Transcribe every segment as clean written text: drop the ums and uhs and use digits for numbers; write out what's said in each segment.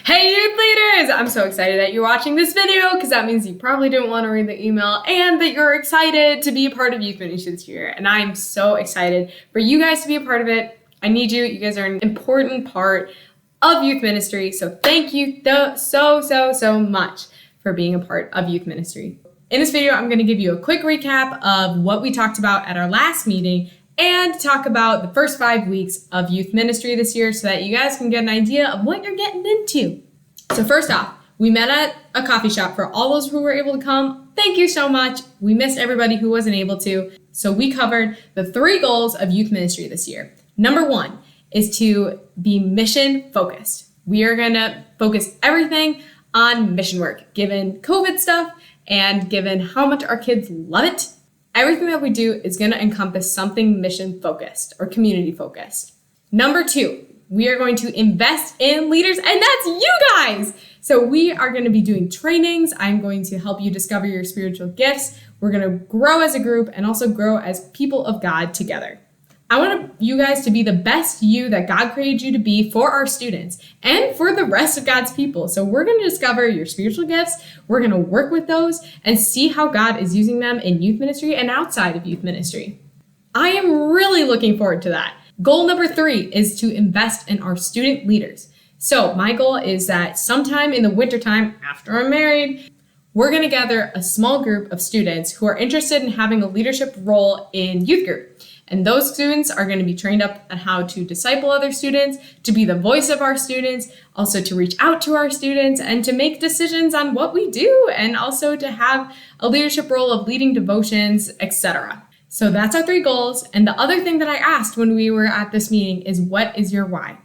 Hey youth leaders! I'm so excited that you're watching this video because that means you probably didn't want to read the email and that you're excited to be a part of youth ministry this year. And I'm so excited for you guys to be a part of it. I need you. You guys are an important part of youth ministry. So thank you so much for being a part of youth ministry. In this video, I'm going to give you a quick recap of what we talked about at our last meeting and talk about the first 5 weeks of youth ministry this year so that you guys can get an idea of what you're getting into. So first off, we met at a coffee shop for all those who were able to come. Thank you so much. We missed everybody who wasn't able to. So we covered the 3 goals of youth ministry this year. Number 1 is to be mission focused. We are going to focus everything on mission work, given COVID stuff and given how much our kids love it. Everything that we do is going to encompass something mission focused or community focused. Number 2, we are going to invest in leaders, and that's you guys. So we are going to be doing trainings. I'm going to help you discover your spiritual gifts. We're going to grow as a group and also grow as people of God together. I want you guys to be the best you that God created you to be for our students and for the rest of God's people. So we're going to discover your spiritual gifts. We're going to work with those and see how God is using them in youth ministry and outside of youth ministry. I am really looking forward to that. Goal number 3 is to invest in our student leaders. So my goal is that sometime in the wintertime, after I'm married, we're going to gather a small group of students who are interested in having a leadership role in youth group. And those students are going to be trained up on how to disciple other students, to be the voice of our students, also to reach out to our students and to make decisions on what we do, and also to have a leadership role of leading devotions, etc. So that's our 3 goals. And the other thing that I asked when we were at this meeting is, what is your why?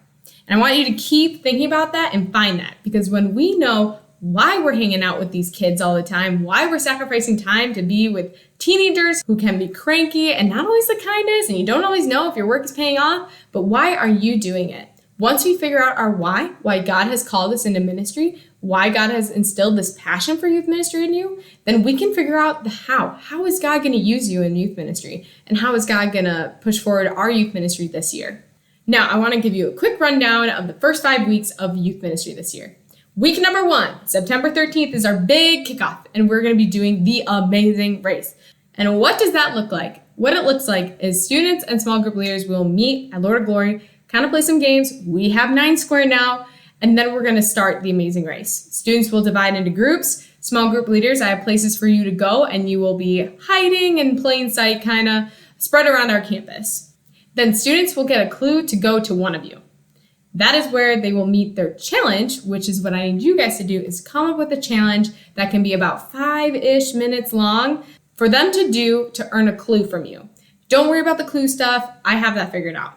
And I want you to keep thinking about that and find that, because when we know why we're hanging out with these kids all the time, why we're sacrificing time to be with teenagers who can be cranky and not always the kindest, and you don't always know if your work is paying off, but why are you doing it? Once we figure out our why God has called us into ministry, why God has instilled this passion for youth ministry in you, then we can figure out the how. How is God going to use you in youth ministry? And how is God going to push forward our youth ministry this year? Now, I want to give you a quick rundown of the first 5 weeks of youth ministry this year. Week number 1, September 13th, is our big kickoff, and we're going to be doing the amazing race. And what does that look like? What it looks like is students and small group leaders will meet at Lord of Glory, kind of play some games. We have 9 square now, and then we're going to start the amazing race. Students will divide into groups. Small group leaders, I have places for you to go, and you will be hiding in plain sight, kind of spread around our campus. Then students will get a clue to go to one of you. That is where they will meet their challenge, which is what I need you guys to do, is come up with a challenge that can be about 5-ish minutes long for them to do to earn a clue from you. Don't worry about the clue stuff. I have that figured out.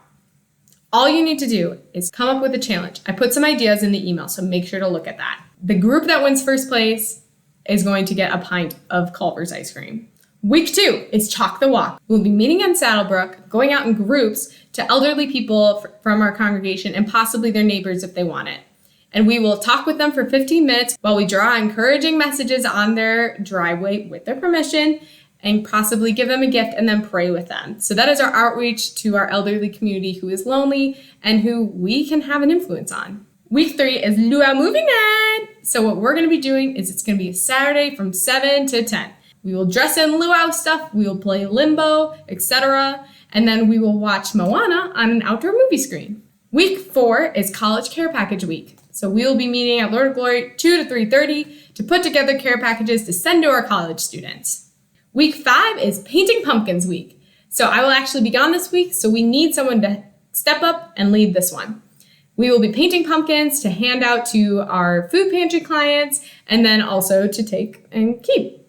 All you need to do is come up with a challenge. I put some ideas in the email, so make sure to look at that. The group that wins first place is going to get a pint of Culver's ice cream. Week 2 is Chalk the Walk. We'll be meeting in Saddlebrook, going out in groups to elderly people from our congregation and possibly their neighbors if they want it. And we will talk with them for 15 minutes while we draw encouraging messages on their driveway with their permission and possibly give them a gift and then pray with them. So that is our outreach to our elderly community who is lonely and who we can have an influence on. Week 3 is Luau Movie Night. So what we're going to be doing is it's going to be a Saturday from 7 to 10. We will dress in luau stuff, we will play limbo, etc. And then we will watch Moana on an outdoor movie screen. Week 4 is College Care Package Week. So we will be meeting at Lord of Glory 2 to 3:30 to put together care packages to send to our college students. Week 5 is Painting Pumpkins Week. So I will actually be gone this week, so we need someone to step up and lead this one. We will be painting pumpkins to hand out to our food pantry clients and then also to take and keep.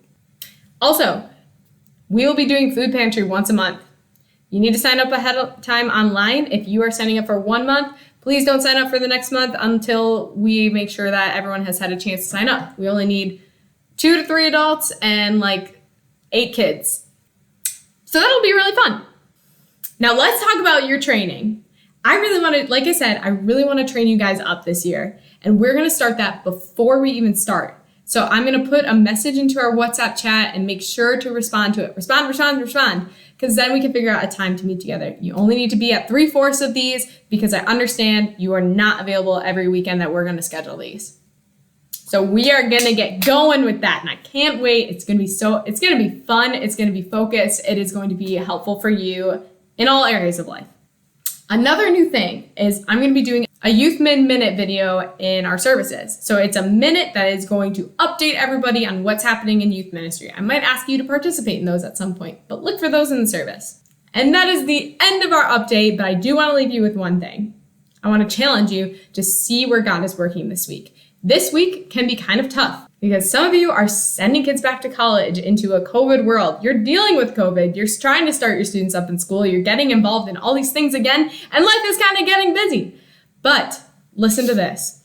Also, we will be doing food pantry once a month. You need to sign up ahead of time online. If you are signing up for 1 month, please don't sign up for the next month until we make sure that everyone has had a chance to sign up. We only need 2 to 3 adults and 8 kids. So that'll be really fun. Now let's talk about your training. I really want to train you guys up this year. And we're going to start that before we even start. So I'm going to put a message into our WhatsApp chat and make sure to respond to it. Respond, because then we can figure out a time to meet together. You only need to be at 3/4 of these because I understand you are not available every weekend that we're going to schedule these. So we are going to get going with that, and I can't wait. It's going to be fun. It's going to be focused. It is going to be helpful for you in all areas of life. Another new thing is I'm going to be doing a Youth Minute video in our services. So it's a minute that is going to update everybody on what's happening in youth ministry. I might ask you to participate in those at some point, but look for those in the service. And that is the end of our update, but I do want to leave you with one thing. I want to challenge you to see where God is working this week. This week can be kind of tough because some of you are sending kids back to college into a COVID world. You're dealing with COVID. You're trying to start your students up in school. You're getting involved in all these things again, and life is kind of getting busy. But listen to this.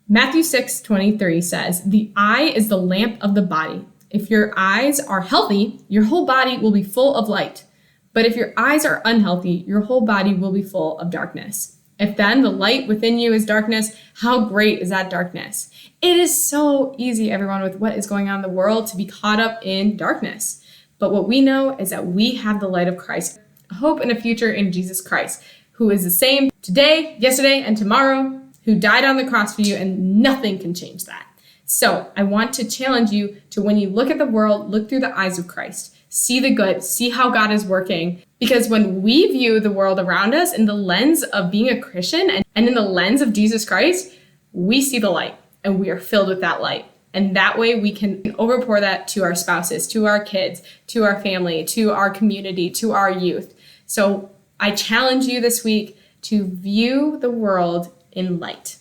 Matthew 6:23 says, "The eye is the lamp of the body. If your eyes are healthy, your whole body will be full of light. But if your eyes are unhealthy, your whole body will be full of darkness. If then the light within you is darkness, how great is that darkness?" It is so easy, everyone, with what is going on in the world to be caught up in darkness. But what we know is that we have the light of Christ, a hope and a future in Jesus Christ, who is the same today, yesterday, and tomorrow, who died on the cross for you, and nothing can change that. So I want to challenge you to, when you look at the world, look through the eyes of Christ. See the good, see how God is working. Because when we view the world around us in the lens of being a Christian and in the lens of Jesus Christ, we see the light and we are filled with that light. And that way we can overpour that to our spouses, to our kids, to our family, to our community, to our youth. So I challenge you this week to view the world in light,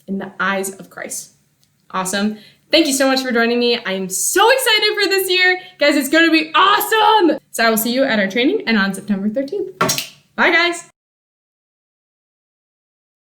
in the eyes of Christ. Awesome. Thank you so much for joining me. I am so excited for this year. Guys, it's going to be awesome. So I will see you at our training and on September 13th. Bye, guys.